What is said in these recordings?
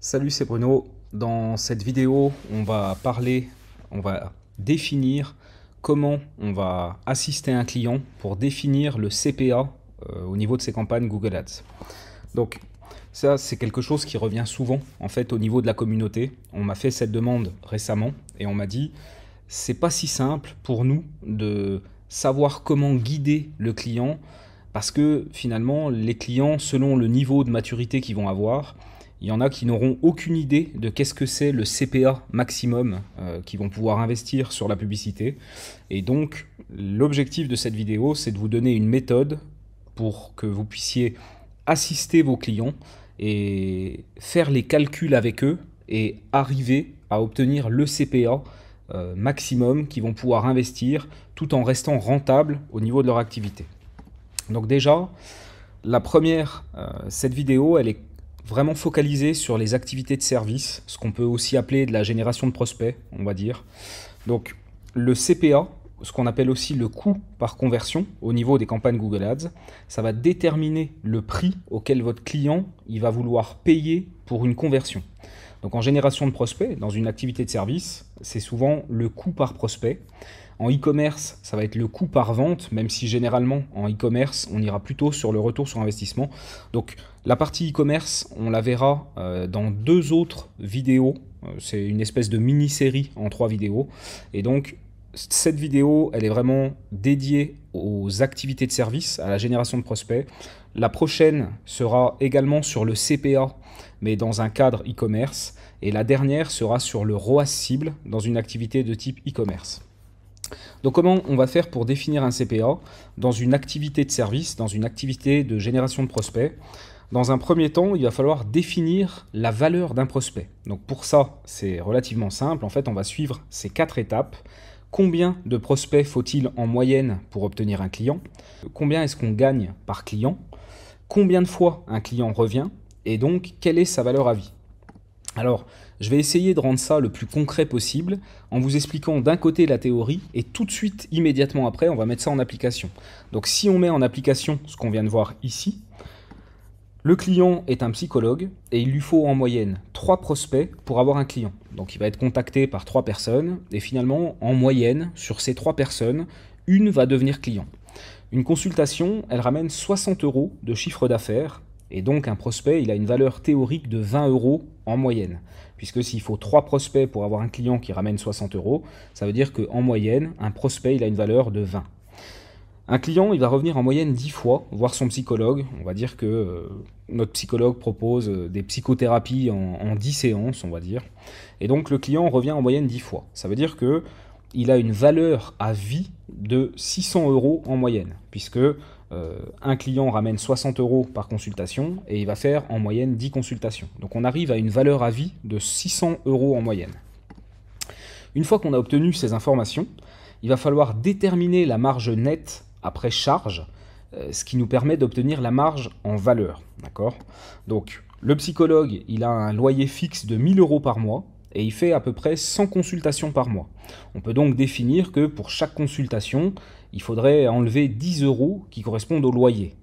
Salut, c'est Bruno. Dans cette vidéo, on va définir comment on va assister un client pour définir le CPA au niveau de ses campagnes Google Ads. Donc ça, c'est quelque chose qui revient souvent en fait au niveau de la communauté. On m'a fait cette demande récemment et on m'a dit c'est pas si simple pour nous de savoir comment guider le client parce que finalement les clients, selon le niveau de maturité qu'ils vont avoir, il y en a qui n'auront aucune idée de qu'est-ce que c'est le CPA maximum qu'ils vont pouvoir investir sur la publicité. Et donc, l'objectif de cette vidéo, c'est de vous donner une méthode pour que vous puissiez assister vos clients et faire les calculs avec eux et arriver à obtenir le CPA maximum qu'ils vont pouvoir investir tout en restant rentables au niveau de leur activité. Donc déjà, cette vidéo, elle est vraiment focalisée sur les activités de service, ce qu'on peut aussi appeler de la génération de prospects, on va dire. Donc le CPA, ce qu'on appelle aussi le coût par conversion au niveau des campagnes Google Ads, ça va déterminer le prix auquel votre client il va vouloir payer pour une conversion. Donc en génération de prospects, dans une activité de service, c'est souvent le coût par prospect. En e-commerce, ça va être le coût par vente, même si généralement en e-commerce, on ira plutôt sur le retour sur investissement. Donc la partie e-commerce, on la verra dans 2 autres vidéos. C'est une espèce de mini-série en 3 vidéos. Et donc cette vidéo, elle est vraiment dédiée aux activités de service, à la génération de prospects. La prochaine sera également sur le CPA, mais dans un cadre e-commerce. Et la dernière sera sur le ROAS cible, dans une activité de type e-commerce. Donc comment on va faire pour définir un CPA dans une activité de service, dans une activité de génération de prospects? Dans un premier temps, il va falloir définir la valeur d'un prospect. Donc pour ça, c'est relativement simple. En fait, on va suivre ces 4 étapes. Combien de prospects faut-il en moyenne pour obtenir un client? Combien est-ce qu'on gagne par client? Combien de fois un client revient? Et donc, quelle est sa valeur à vie? Alors, je vais essayer de rendre ça le plus concret possible en vous expliquant d'un côté la théorie et tout de suite, immédiatement après, on va mettre ça en application. Donc si on met en application ce qu'on vient de voir ici, le client est un psychologue et il lui faut en moyenne 3 prospects pour avoir un client. Donc il va être contacté par 3 personnes et finalement, en moyenne, sur ces 3 personnes, une va devenir client. Une consultation, elle ramène 60 € de chiffre d'affaires. Et donc un prospect, il a une valeur théorique de 20 € en moyenne. Puisque s'il faut 3 prospects pour avoir un client qui ramène 60 €, ça veut dire qu'en moyenne, un prospect, il a une valeur de 20. Un client, il va revenir en moyenne 10 fois voir son psychologue. On va dire que notre psychologue propose des psychothérapies en 10 séances, on va dire. Et donc le client revient en moyenne 10 fois. Ça veut dire qu'il a une valeur à vie de 600 € en moyenne. Puisque un client ramène 60 € par consultation et il va faire en moyenne 10 consultations. Donc on arrive à une valeur à vie de 600 € en moyenne. Une fois qu'on a obtenu ces informations, il va falloir déterminer la marge nette après charge, ce qui nous permet d'obtenir la marge en valeur. D'accord ? Donc le psychologue, il a un loyer fixe de 1000 € par mois et il fait à peu près 100 consultations par mois. On peut donc définir que pour chaque consultation, il faudrait enlever 10 € qui correspondent au loyer.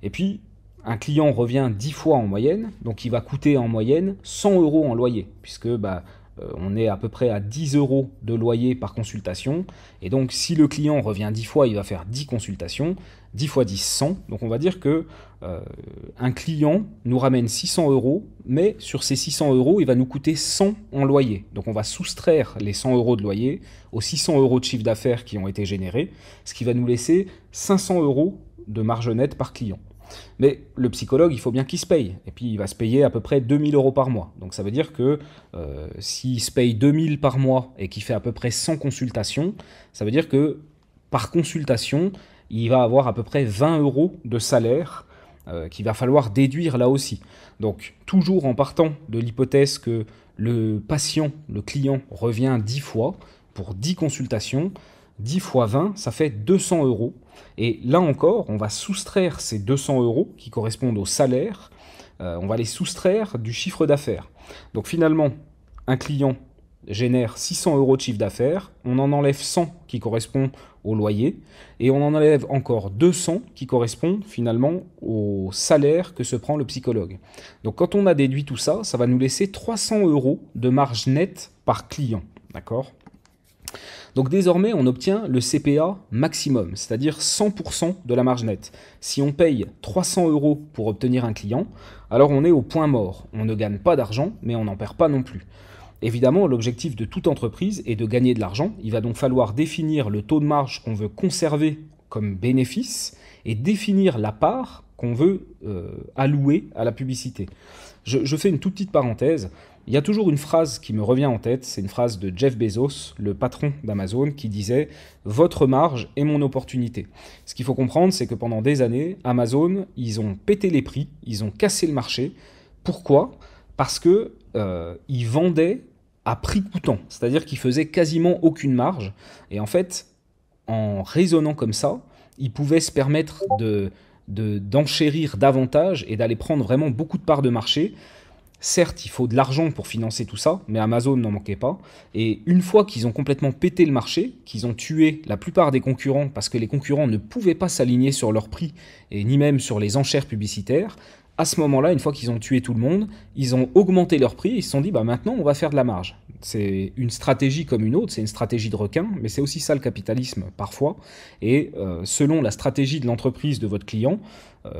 Et puis, un client revient 10 fois en moyenne, donc il va coûter en moyenne 100 € en loyer, puisque on est à peu près à 10 € de loyer par consultation. Et donc, si le client revient 10 fois, il va faire 10 consultations. 10 fois 10, 100. Donc, on va dire que un client nous ramène 600 €, mais sur ces 600 €, il va nous coûter 100 en loyer. Donc, on va soustraire les 100 € de loyer aux 600 € de chiffre d'affaires qui ont été générés, ce qui va nous laisser 500 € de marge nette par client. Mais le psychologue, il faut bien qu'il se paye. Et puis, il va se payer à peu près 2000 € par mois. Donc, ça veut dire que s'il se paye 2000 par mois et qu'il fait à peu près 100 consultations, ça veut dire que par consultation, il va avoir à peu près 20 € de salaire qu'il va falloir déduire là aussi. Donc, toujours en partant de l'hypothèse que le patient, le client, revient 10 fois pour 10 consultations, 10 fois 20, ça fait 200 €. Et là encore, on va soustraire ces 200 € qui correspondent au salaire, on va les soustraire du chiffre d'affaires. Donc finalement, un client, génère 600 € de chiffre d'affaires, on en enlève 100 qui correspond au loyer, et on en enlève encore 200 qui correspondent finalement au salaire que se prend le psychologue. Donc quand on a déduit tout ça, ça va nous laisser 300 € de marge nette par client, d'accord ? Donc désormais, on obtient le CPA maximum, c'est-à-dire 100% de la marge nette. Si on paye 300 € pour obtenir un client, alors on est au point mort. On ne gagne pas d'argent, mais on n'en perd pas non plus. Évidemment, l'objectif de toute entreprise est de gagner de l'argent. Il va donc falloir définir le taux de marge qu'on veut conserver comme bénéfice et définir la part qu'on veut allouer à la publicité. Je fais une toute petite parenthèse. Il y a toujours une phrase qui me revient en tête, c'est une phrase de Jeff Bezos, le patron d'Amazon, qui disait « Votre marge est mon opportunité ». Ce qu'il faut comprendre, c'est que pendant des années, Amazon, ils ont pété les prix, ils ont cassé le marché. Pourquoi ? Parce que ils vendaient à prix coûtant, c'est-à-dire qu'ils faisaient quasiment aucune marge. Et en fait, en raisonnant comme ça, ils pouvaient se permettre d'enchérir davantage et d'aller prendre vraiment beaucoup de parts de marché. Certes, il faut de l'argent pour financer tout ça, mais Amazon n'en manquait pas. Et une fois qu'ils ont complètement pété le marché, qu'ils ont tué la plupart des concurrents parce que les concurrents ne pouvaient pas s'aligner sur leur prix et ni même sur les enchères publicitaires, à ce moment-là, une fois qu'ils ont tué tout le monde, ils ont augmenté leur prix et ils se sont dit bah maintenant on va faire de la marge. C'est une stratégie comme une autre, c'est une stratégie de requin, mais c'est aussi ça le capitalisme parfois. Et selon la stratégie de l'entreprise de votre client,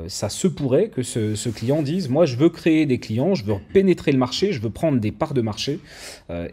ça se pourrait que ce client dise moi je veux créer des clients, je veux pénétrer le marché, je veux prendre des parts de marché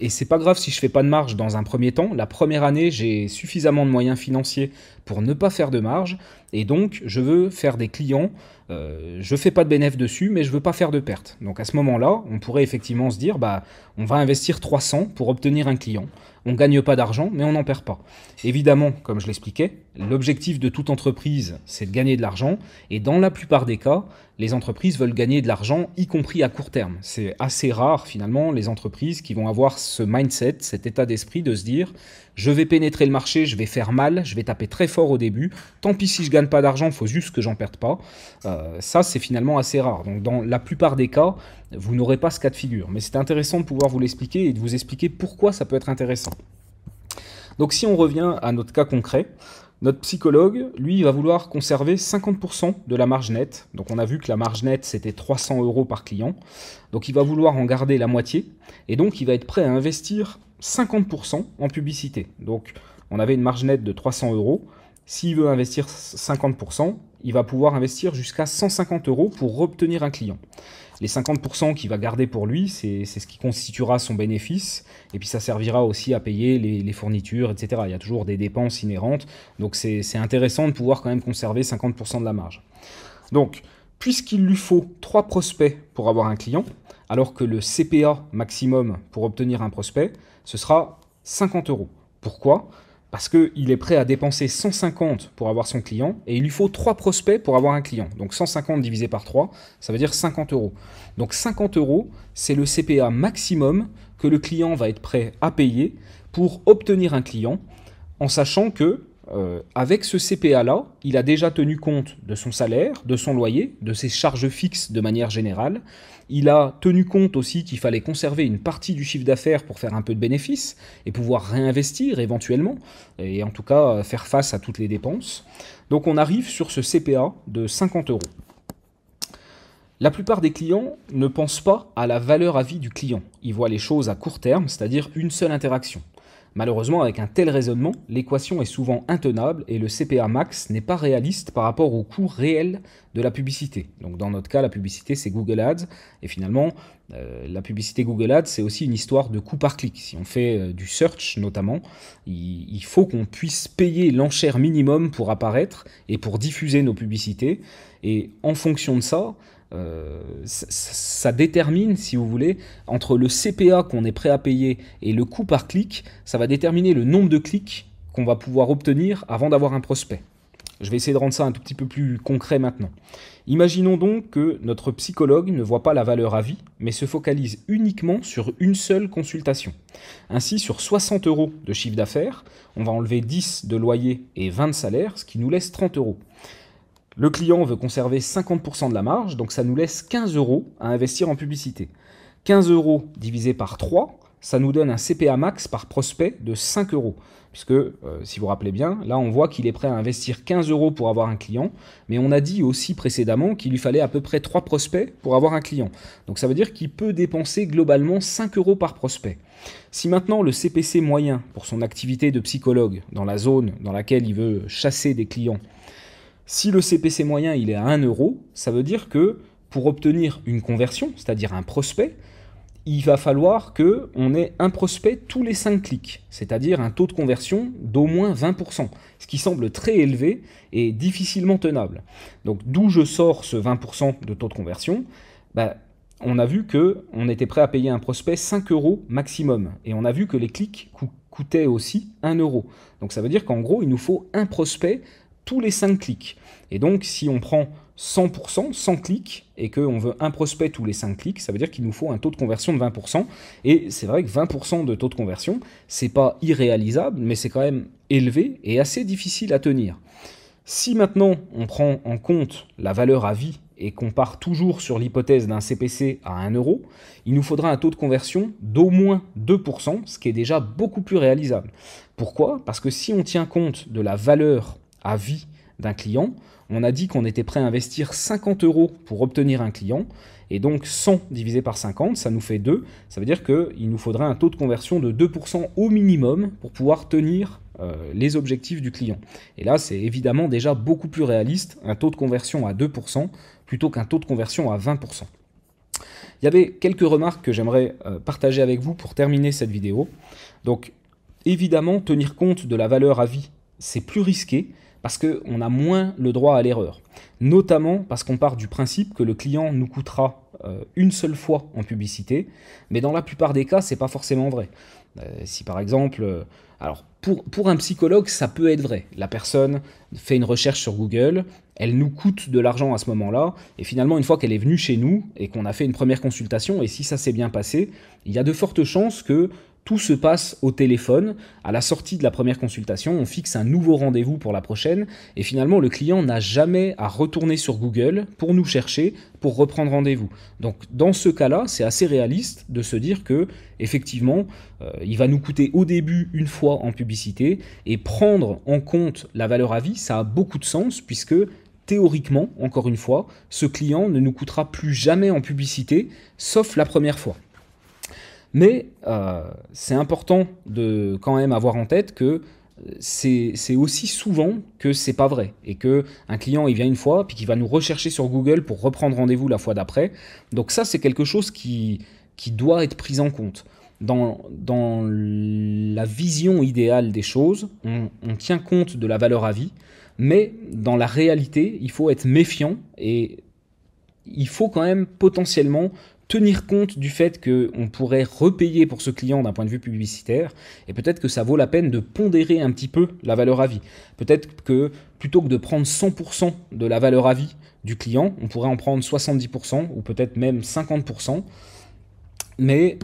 et c'est pas grave si je fais pas de marge dans un premier temps. La première année j'ai suffisamment de moyens financiers pour ne pas faire de marge et donc je veux faire des clients. Je fais pas de bénéfice dessus, mais je veux pas faire de perte. Donc à ce moment-là, on pourrait effectivement se dire, bah, on va investir 300 pour obtenir un client. On gagne pas d'argent, mais on n'en perd pas. Évidemment, comme je l'expliquais, l'objectif de toute entreprise, c'est de gagner de l'argent. Et dans la plupart des cas, les entreprises veulent gagner de l'argent, y compris à court terme. C'est assez rare, finalement, les entreprises qui vont avoir ce mindset, cet état d'esprit de se dire je vais pénétrer le marché, je vais faire mal, je vais taper très fort au début. Tant pis si je gagne pas d'argent, il faut juste que j'en perde pas. Ça, c'est finalement assez rare. Donc, dans la plupart des cas, vous n'aurez pas ce cas de figure. Mais c'est intéressant de pouvoir vous l'expliquer et de vous expliquer pourquoi ça peut être intéressant. Donc, si on revient à notre cas concret, notre psychologue, lui, il va vouloir conserver 50% de la marge nette. Donc, on a vu que la marge nette, c'était 300 € par client. Donc, il va vouloir en garder la moitié. Et donc, il va être prêt à investir 50% en publicité. Donc, on avait une marge nette de 300 €. S'il veut investir 50%, il va pouvoir investir jusqu'à 150 € pour obtenir un client. Les 50% qu'il va garder pour lui, c'est ce qui constituera son bénéfice. Et puis ça servira aussi à payer les fournitures, etc. Il y a toujours des dépenses inhérentes. Donc c'est intéressant de pouvoir quand même conserver 50% de la marge. Donc, puisqu'il lui faut 3 prospects pour avoir un client, alors que le CPA maximum pour obtenir un prospect, ce sera 50 €. Pourquoi ? Parce qu'il est prêt à dépenser 150 pour avoir son client et il lui faut 3 prospects pour avoir un client. Donc 150 divisé par 3, ça veut dire 50 €. Donc 50 €, c'est le CPA maximum que le client va être prêt à payer pour obtenir un client, en sachant que avec ce CPA-là, il a déjà tenu compte de son salaire, de son loyer, de ses charges fixes de manière générale. Il a tenu compte aussi qu'il fallait conserver une partie du chiffre d'affaires pour faire un peu de bénéfice et pouvoir réinvestir éventuellement, et en tout cas faire face à toutes les dépenses. Donc on arrive sur ce CPA de 50 €. La plupart des clients ne pensent pas à la valeur à vie du client. Ils voient les choses à court terme, c'est-à-dire une seule interaction. Malheureusement, avec un tel raisonnement, l'équation est souvent intenable et le CPA max n'est pas réaliste par rapport au coût réel de la publicité. Donc dans notre cas, la publicité, c'est Google Ads. Et finalement, la publicité Google Ads, c'est aussi une histoire de coût par clic. Si on fait du search notamment, il faut qu'on puisse payer l'enchère minimum pour apparaître et pour diffuser nos publicités. Et en fonction de ça, ça détermine, si vous voulez, entre le CPA qu'on est prêt à payer et le coût par clic, ça va déterminer le nombre de clics qu'on va pouvoir obtenir avant d'avoir un prospect. Je vais essayer de rendre ça un tout petit peu plus concret maintenant. Imaginons donc que notre psychologue ne voit pas la valeur à vie, mais se focalise uniquement sur une seule consultation. Ainsi, sur 60 € de chiffre d'affaires, on va enlever 10 de loyer et 20 de salaire, ce qui nous laisse 30 €. Le client veut conserver 50% de la marge, donc ça nous laisse 15 € à investir en publicité. 15 € divisé par 3, ça nous donne un CPA max par prospect de 5 euros. Puisque, si vous vous rappelez bien, là on voit qu'il est prêt à investir 15 euros pour avoir un client, mais on a dit aussi précédemment qu'il lui fallait à peu près 3 prospects pour avoir un client. Donc ça veut dire qu'il peut dépenser globalement 5 euros par prospect. Si maintenant le CPC moyen pour son activité de psychologue dans la zone dans laquelle il veut chasser des clients, si le CPC moyen il est à 1 euro, ça veut dire que pour obtenir une conversion, c'est-à-dire un prospect, il va falloir qu'on ait un prospect tous les 5 clics, c'est-à-dire un taux de conversion d'au moins 20%, ce qui semble très élevé et difficilement tenable. Donc d'où je sors ce 20% de taux de conversion, on a vu qu'on était prêt à payer un prospect 5 euros maximum, et on a vu que les clics coûtaient aussi 1 euro. Donc ça veut dire qu'en gros, il nous faut un prospect tous les 5 clics. Et donc si on prend 100%, 100 clics, et qu'on veut un prospect tous les 5 clics, ça veut dire qu'il nous faut un taux de conversion de 20%. Et c'est vrai que 20% de taux de conversion, c'est pas irréalisable, mais c'est quand même élevé et assez difficile à tenir. Si maintenant on prend en compte la valeur à vie et qu'on part toujours sur l'hypothèse d'un CPC à 1 euro, il nous faudra un taux de conversion d'au moins 2%, ce qui est déjà beaucoup plus réalisable. Pourquoi? Parce que si on tient compte de la valeur à vie d'un client, on a dit qu'on était prêt à investir 50 euros pour obtenir un client, et donc 100 divisé par 50, ça nous fait 2. Ça veut dire qu'il nous faudrait un taux de conversion de 2% au minimum pour pouvoir tenir les objectifs du client. Et là, c'est évidemment déjà beaucoup plus réaliste, un taux de conversion à 2% plutôt qu'un taux de conversion à 20%. Il y avait quelques remarques que j'aimerais partager avec vous pour terminer cette vidéo. Donc, évidemment, tenir compte de la valeur à vie, c'est plus risqué, parce qu'on a moins le droit à l'erreur. Notamment parce qu'on part du principe que le client nous coûtera une seule fois en publicité, mais dans la plupart des cas, c'est pas forcément vrai. Si par exemple, alors pour un psychologue, ça peut être vrai. La personne fait une recherche sur Google, elle nous coûte de l'argent à ce moment-là, et finalement, une fois qu'elle est venue chez nous et qu'on a fait une première consultation, et si ça s'est bien passé, il y a de fortes chances que tout se passe au téléphone. À la sortie de la première consultation, on fixe un nouveau rendez-vous pour la prochaine et finalement le client n'a jamais à retourner sur Google pour nous chercher, pour reprendre rendez-vous. Donc dans ce cas-là, c'est assez réaliste de se dire que effectivement, il va nous coûter au début une fois en publicité, et prendre en compte la valeur à vie, ça a beaucoup de sens puisque théoriquement, encore une fois, ce client ne nous coûtera plus jamais en publicité, sauf la première fois. Mais c'est important de quand même avoir en tête que c'est aussi souvent que c'est pas vrai, et que un client il vient une fois puis qu'il va nous rechercher sur Google pour reprendre rendez-vous la fois d'après. Donc ça, c'est quelque chose qui doit être pris en compte. Dans la vision idéale des choses, on tient compte de la valeur à vie, mais dans la réalité, il faut être méfiant et il faut quand même potentiellement tenir compte du fait qu'on pourrait repayer pour ce client d'un point de vue publicitaire, et peut-être que ça vaut la peine de pondérer un petit peu la valeur à vie. Peut-être que plutôt que de prendre 100% de la valeur à vie du client, on pourrait en prendre 70% ou peut-être même 50%, mais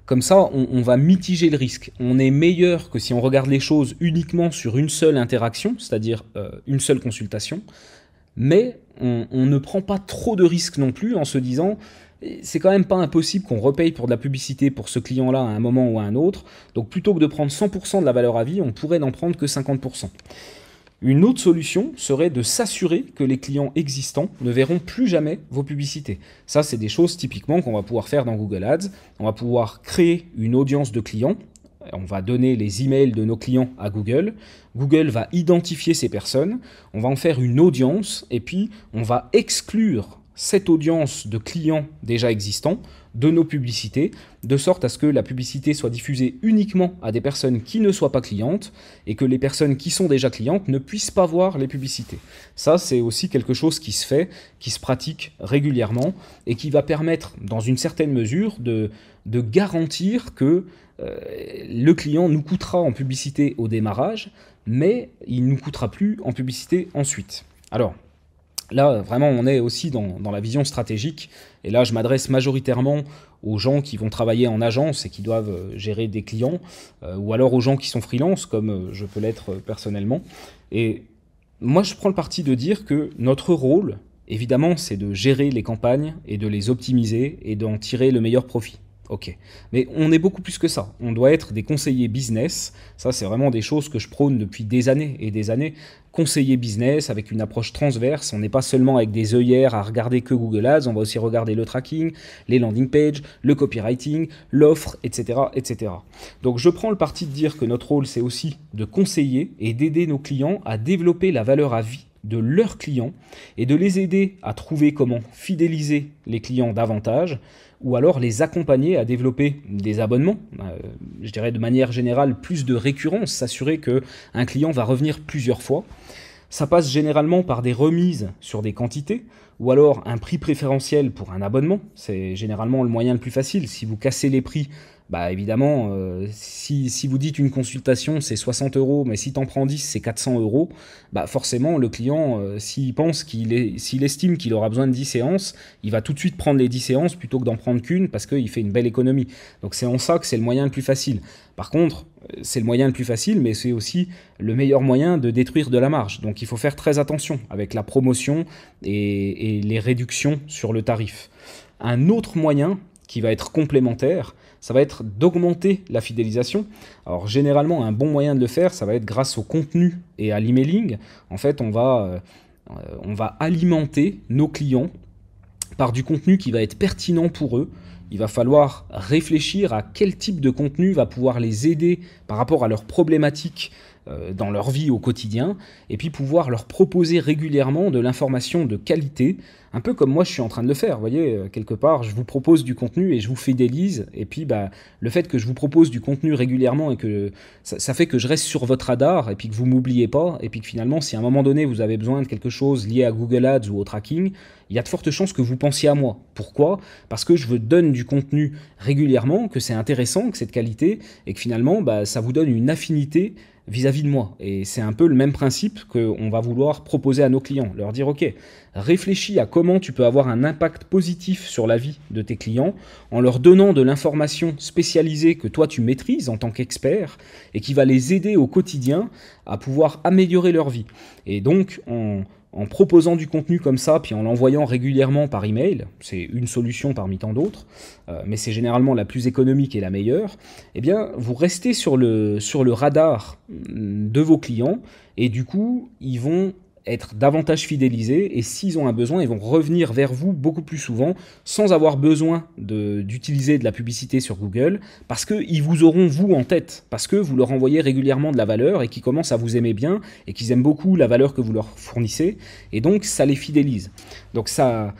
comme ça, on va mitiger le risque. On est meilleur que si on regarde les choses uniquement sur une seule interaction, c'est-à-dire une seule consultation, mais on ne prend pas trop de risques non plus en se disant c'est quand même pas impossible qu'on repaye pour de la publicité pour ce client-là à un moment ou à un autre, donc plutôt que de prendre 100% de la valeur à vie, on pourrait n'en prendre que 50%. Une autre solution serait de s'assurer que les clients existants ne verront plus jamais vos publicités. Ça, c'est des choses typiquement qu'on va pouvoir faire dans Google Ads. On va pouvoir créer une audience de clients. On va donner les emails de nos clients à Google. Google va identifier ces personnes. On va en faire une audience et puis on va exclure cette audience de clients déjà existants de nos publicités, de sorte à ce que la publicité soit diffusée uniquement à des personnes qui ne soient pas clientes et que les personnes qui sont déjà clientes ne puissent pas voir les publicités. Ça, c'est aussi quelque chose qui se fait, qui se pratique régulièrement et qui va permettre, dans une certaine mesure, de garantir que le client nous coûtera en publicité au démarrage, mais il ne nous coûtera plus en publicité ensuite. Alors, là, vraiment, on est aussi dans la vision stratégique. Et là, je m'adresse majoritairement aux gens qui vont travailler en agence et qui doivent gérer des clients, ou alors aux gens qui sont freelance, comme je peux l'être personnellement. Et moi, je prends le parti de dire que notre rôle, évidemment, c'est de gérer les campagnes et de les optimiser et d'en tirer le meilleur profit. Ok. Mais on est beaucoup plus que ça. On doit être des conseillers business. Ça, c'est vraiment des choses que je prône depuis des années et des années. Conseiller business avec une approche transverse. On n'est pas seulement avec des œillères à regarder que Google Ads. On va aussi regarder le tracking, les landing pages, le copywriting, l'offre, etc., etc. Donc, je prends le parti de dire que notre rôle, c'est aussi de conseiller et d'aider nos clients à développer la valeur à vie de leurs clients et de les aider à trouver comment fidéliser les clients davantage ou alors les accompagner à développer des abonnements, je dirais de manière générale plus de récurrence, s'assurer qu'un client va revenir plusieurs fois. Ça passe généralement par des remises sur des quantités ou alors un prix préférentiel pour un abonnement. C'est généralement le moyen le plus facile. Si vous cassez les prix, bah évidemment, si vous dites une consultation c'est 60 euros, mais si tu en prends 10 c'est 400 euros, bah forcément le client, s'il estime qu'il aura besoin de 10 séances, il va tout de suite prendre les 10 séances plutôt que d'en prendre qu'une parce qu'il fait une belle économie. Donc c'est en ça que c'est le moyen le plus facile. Par contre, c'est le moyen le plus facile, mais c'est aussi le meilleur moyen de détruire de la marge. Donc il faut faire très attention avec la promotion et les réductions sur le tarif. Un autre moyen qui va être complémentaire, ça va être d'augmenter la fidélisation. Alors généralement, un bon moyen de le faire, ça va être grâce au contenu et à l'emailing. En fait, on va alimenter nos clients par du contenu qui va être pertinent pour eux. Il va falloir réfléchir à quel type de contenu va pouvoir les aider par rapport à leurs problématiques dans leur vie au quotidien, et puis pouvoir leur proposer régulièrement de l'information de qualité, un peu comme moi je suis en train de le faire. Vous voyez, quelque part, je vous propose du contenu et je vous fidélise, et puis le fait que je vous propose du contenu régulièrement et que ça fait que je reste sur votre radar, et puis que vous m'oubliez pas, et puis que finalement, si à un moment donné vous avez besoin de quelque chose lié à Google Ads ou au tracking, il y a de fortes chances que vous pensiez à moi. Pourquoi ? Parce que je vous donne du contenu régulièrement, que c'est intéressant, que c'est de qualité, et que finalement, ça vous donne une affinité vis-à-vis de moi. Et c'est un peu le même principe qu'on va vouloir proposer à nos clients. Leur dire, ok, réfléchis à comment tu peux avoir un impact positif sur la vie de tes clients en leur donnant de l'information spécialisée que toi tu maîtrises en tant qu'expert et qui va les aider au quotidien à pouvoir améliorer leur vie. Et donc, en proposant du contenu comme ça, puis en l'envoyant régulièrement par email, c'est une solution parmi tant d'autres, mais c'est généralement la plus économique et la meilleure, eh bien, vous restez sur le radar de vos clients, et du coup, ils vont être davantage fidélisés, et s'ils ont un besoin, ils vont revenir vers vous beaucoup plus souvent, sans avoir besoin d'utiliser de la publicité sur Google, parce qu'ils vous auront vous en tête, parce que vous leur envoyez régulièrement de la valeur, et qu'ils commencent à vous aimer bien, et qu'ils aiment beaucoup la valeur que vous leur fournissez, et donc ça les fidélise. Donc ça,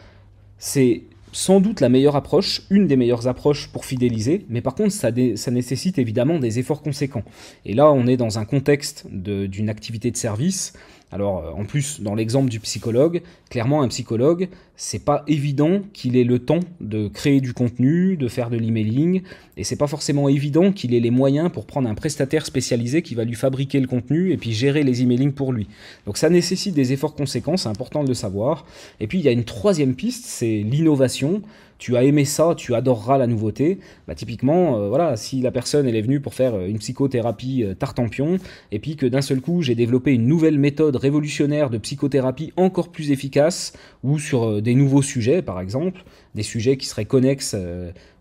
c'est sans doute la meilleure approche, une des meilleures approches pour fidéliser, mais par contre ça nécessite évidemment des efforts conséquents. Et là on est dans un contexte d'une activité de service. Alors en plus dans l'exemple du psychologue, clairement un psychologue, c'est pas évident qu'il ait le temps de créer du contenu, de faire de l'emailing, et c'est pas forcément évident qu'il ait les moyens pour prendre un prestataire spécialisé qui va lui fabriquer le contenu et puis gérer les emailings pour lui. Donc ça nécessite des efforts conséquents, c'est important de le savoir. Et puis il y a une troisième piste, c'est l'innovation. Tu as aimé ça, tu adoreras la nouveauté. Typiquement, voilà, si la personne elle est venue pour faire une psychothérapie tartempion, et puis que d'un seul coup j'ai développé une nouvelle méthode révolutionnaire de psychothérapie encore plus efficace, ou sur des nouveaux sujets par exemple, des sujets qui seraient connexes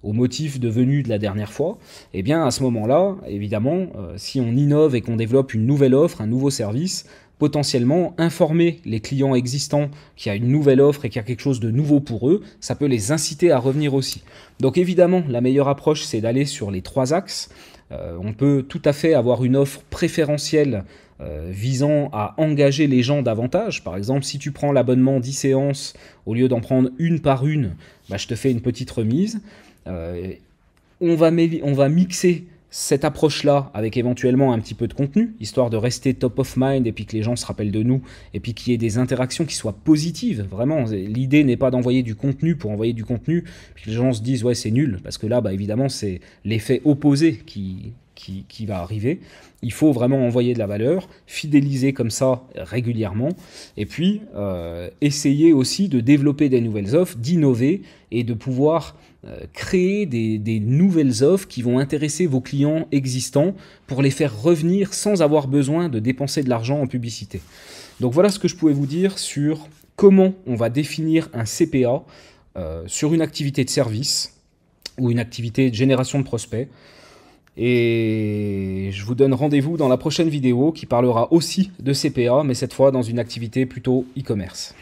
au motif devenu de la dernière fois, et bien à ce moment-là, évidemment, si on innove et qu'on développe une nouvelle offre, un nouveau service, potentiellement informer les clients existants qu'il y a une nouvelle offre et qu'il y a quelque chose de nouveau pour eux, ça peut les inciter à revenir aussi. Donc évidemment, la meilleure approche, c'est d'aller sur les trois axes. On peut tout à fait avoir une offre préférentielle visant à engager les gens davantage. Par exemple, si tu prends l'abonnement 10 séances, au lieu d'en prendre une par une, je te fais une petite remise. On va mixer cette approche-là avec éventuellement un petit peu de contenu, histoire de rester top of mind et puis que les gens se rappellent de nous et puis qu'il y ait des interactions qui soient positives. Vraiment, l'idée n'est pas d'envoyer du contenu pour envoyer du contenu puis que les gens se disent ouais c'est nul, parce que là évidemment c'est l'effet opposé qui va arriver. Il faut vraiment envoyer de la valeur, fidéliser comme ça régulièrement, et puis essayer aussi de développer des nouvelles offres, d'innover et de pouvoir créer des nouvelles offres qui vont intéresser vos clients existants pour les faire revenir sans avoir besoin de dépenser de l'argent en publicité. Donc voilà ce que je pouvais vous dire sur comment on va définir un CPA sur une activité de service. ou une activité de génération de prospects. Et je vous donne rendez-vous dans la prochaine vidéo qui parlera aussi de CPA, mais cette fois dans une activité plutôt e-commerce.